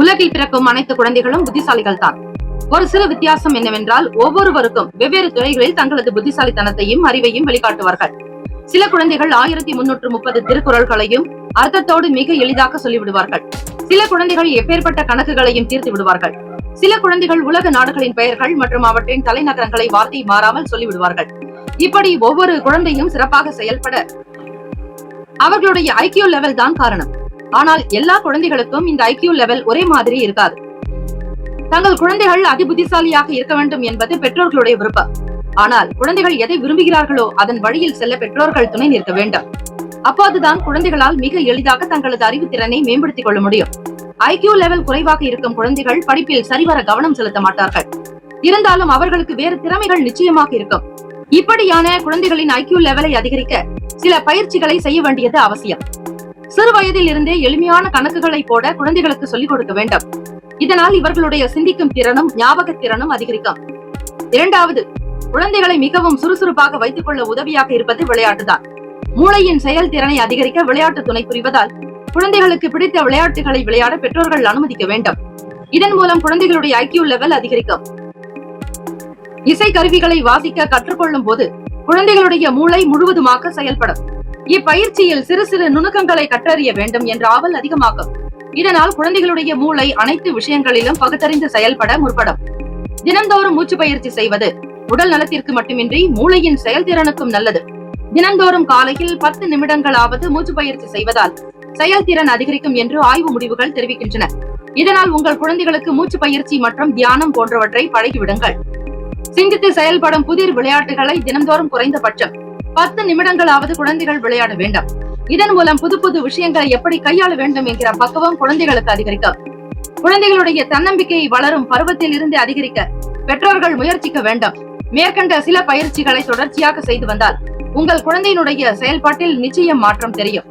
உலகில் பிறக்கும் அனைத்து குழந்தைகளும் புத்திசாலிகள் தான். ஒரு சில வித்தியாசம் என்னவென்றால் ஒவ்வொருவருக்கும் வெவ்வேறு துறைகளில் தங்களது புத்திசாலித்தனத்தையும் அறிவையும் வெளிக்காட்டுவார்கள். சில குழந்தைகள் 1330 திருக்குறள்களையும் அர்த்தத்தோடு மிக எளிதாக சொல்லிவிடுவார்கள். சில குழந்தைகள் எப்பேற்பட்ட கணக்குகளையும் தீர்த்து விடுவார்கள். சில குழந்தைகள் உலக நாடுகளின் பெயர்கள் மற்றும் அவற்றின் தலைநகரங்களை வார்த்தை மாறாமல் சொல்லிவிடுவார்கள். இப்படி ஒவ்வொரு குழந்தையும் சிறப்பாக செயல்பட அவர்களுடைய ஐக்கியூ லெவல் தான் காரணம். ஆனால் எல்லா குழந்தைகளுக்கும் இந்த ஐக்கியூ லெவல் ஒரே மாதிரி இருக்காது. தங்கள் குழந்தைகள் அதி புத்திசாலியாக இருக்க வேண்டும் என்பது பெற்றோர்களுடைய விருப்பம். ஆனால் குழந்தைகள் எதை விரும்புகிறார்களோ அதன் வழியில் செல்ல பெற்றோர்கள் துணை நிற்க வேண்டும். அப்போதுதான் குழந்தைகளால் மிக எளிதாக தங்களது அறிவுத்திறனை மேம்படுத்திக் கொள்ள முடியும். ஐக்கியூ லெவல் குறைவாக இருக்கும் குழந்தைகள் படிப்பில் சரிவர கவனம் செலுத்த மாட்டார்கள். இருந்தாலும் அவர்களுக்கு வேறு திறமைகள் நிச்சயமாக இருக்கும். இப்படியான குழந்தைகளின் ஐக்கியூ லெவலை அதிகரிக்க சில பயிற்சிகளை செய்ய வேண்டியது அவசியம். சிறு வயதில் இருந்தே எளிமையான கணக்குகளை போட குழந்தைகளுக்கு சொல்லிக் கொடுக்க வேண்டும். இதனால் இவர்களுடைய சிந்திக்கும் திறனும் ஞாபக திறனும் அதிகரிக்கும். இரண்டாவது, குழந்தைகளை மிகவும் சுறுசுறுப்பாக வைத்துக் கொள்ள உதவியாக இருப்பது விளையாட்டுதான். மூளையின் செயல்திறனை அதிகரிக்க விளையாட்டு துணை புரிவதால் குழந்தைகளுக்கு பிடித்த விளையாட்டுகளை விளையாட பெற்றோர்கள் அனுமதிக்க வேண்டும். இதன் மூலம் குழந்தைகளுடைய ஐக்கியூ லெவல் அதிகரிக்கும். இசை கருவிகளை வாசிக்க கற்றுக்கொள்ளும் போது குழந்தைகளுடைய மூளை முழுவதுமாக செயல்படும். இப்பயிற்சியில் சிறு சிறு நுணுக்கங்களை கற்றறிய வேண்டும் என்ற ஆவல் அதிகமாகும். இதனால் குழந்தைகளுடைய மூளை அனைத்து விஷயங்களிலும் பகுத்தறிந்து செயல்பட முற்படும். தினந்தோறும் மூச்சு பயிற்சி செய்வது உடல் நலத்திற்கு மட்டுமின்றி மூளையின் செயல்திறனுக்கும் நல்லது. தினந்தோறும் காலையில் 10 நிமிடங்களாவது மூச்சு பயிற்சி செய்வதால் செயல்திறன் அதிகரிக்கும் என்று ஆய்வு முடிவுகள் தெரிவிக்கின்றன. இதனால் உங்கள் குழந்தைகளுக்கு மூச்சு பயிற்சி மற்றும் தியானம் போன்றவற்றை பழகிவிடுங்கள். சிந்தித்து செயல்படும் புதிர் விளையாட்டுகளை தினந்தோறும் குறைந்தபட்சம் 10 நிமிடங்களாவது குழந்தைகள் விளையாட வேண்டும். இதன் மூலம் புது புது விஷயங்களை எப்படி கையாள வேண்டும் என்கிற பக்குவம் குழந்தைகளுக்கு அதிகரிக்கும். குழந்தைகளுடைய தன்னம்பிக்கையை வளரும் பருவத்தில் இருந்து அதிகரிக்க பெற்றோர்கள் முயற்சிக்க வேண்டும். மேற்கண்ட சில பயிற்சிகளை தொடர்ச்சியாக செய்து வந்தால் உங்கள் குழந்தையினுடைய செயல்பாட்டில் நிச்சயம் மாற்றம் தெரியும்.